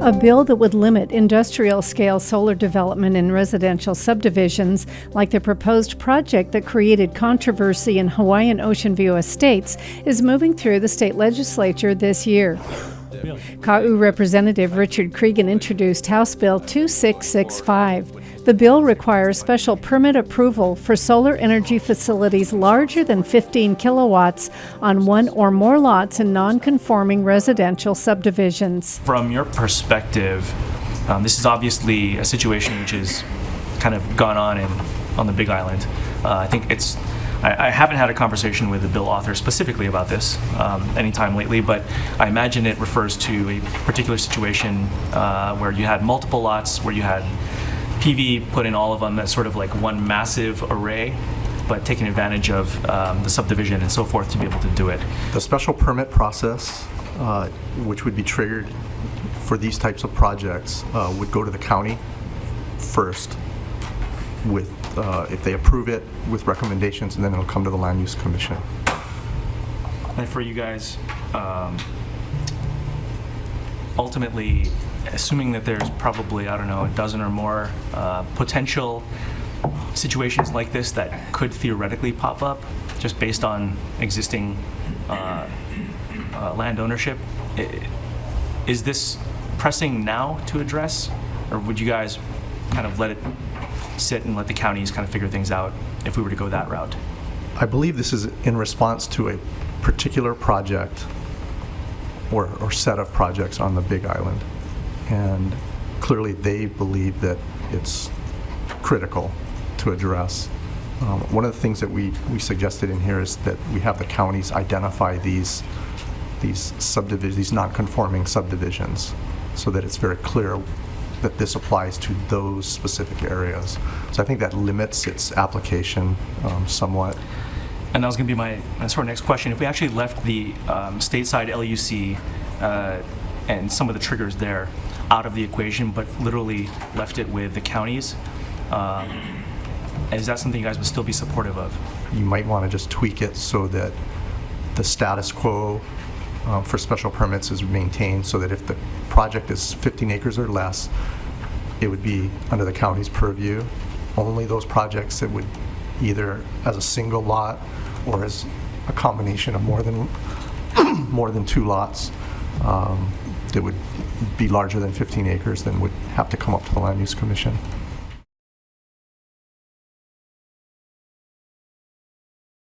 A bill that would limit industrial-scale solar development in residential subdivisions, like the proposed project that created controversy in Hawaiian Ocean View Estates, is moving through the state legislature this year. Ka'u Representative Richard Cregan introduced House Bill 2665. The bill requires special permit approval for solar energy facilities larger than 15 kilowatts on one or more lots in non-conforming residential subdivisions. From your perspective, this is obviously a situation which has kind of gone on the Big Island. I think I haven't had a conversation with the bill author specifically about this anytime lately, but I imagine it refers to a particular situation where you had multiple lots, where you had PV put in all of them as sort of like one massive array, but taking advantage of the subdivision and so forth to be able to do it. The special permit process, which would be triggered for these types of projects, would go to the county first with, if they approve it, with recommendations, and then it'll come to the Land Use Commission. And for you guys, ultimately, assuming that there's probably, I don't know, a dozen or more potential situations like this that could theoretically pop up just based on existing land ownership, is this pressing now to address, or would you guys kind of let it sit and let the counties kind of figure things out if we were to go that route? I believe this is in response to a particular project or set of projects on the Big Island. And clearly they believe that it's critical to address. One of the things that we suggested in here is that we have the counties identify these subdivisions, these non-conforming subdivisions, so that it's very clear that this applies to those specific areas. So I think that limits its application somewhat. And that was going to be my sort of next question. If we actually left the stateside LUC and some of the triggers there out of the equation, but literally left it with the counties, is that something you guys would still be supportive of? You might want to just tweak it so that the status quo for special permits is maintained, so that if the project is 15 acres or less, it would be under the county's purview. Only those projects that would either as a single lot or as a combination of more than two lots that would be larger than 15 acres then would have to come up to the Land Use Commission.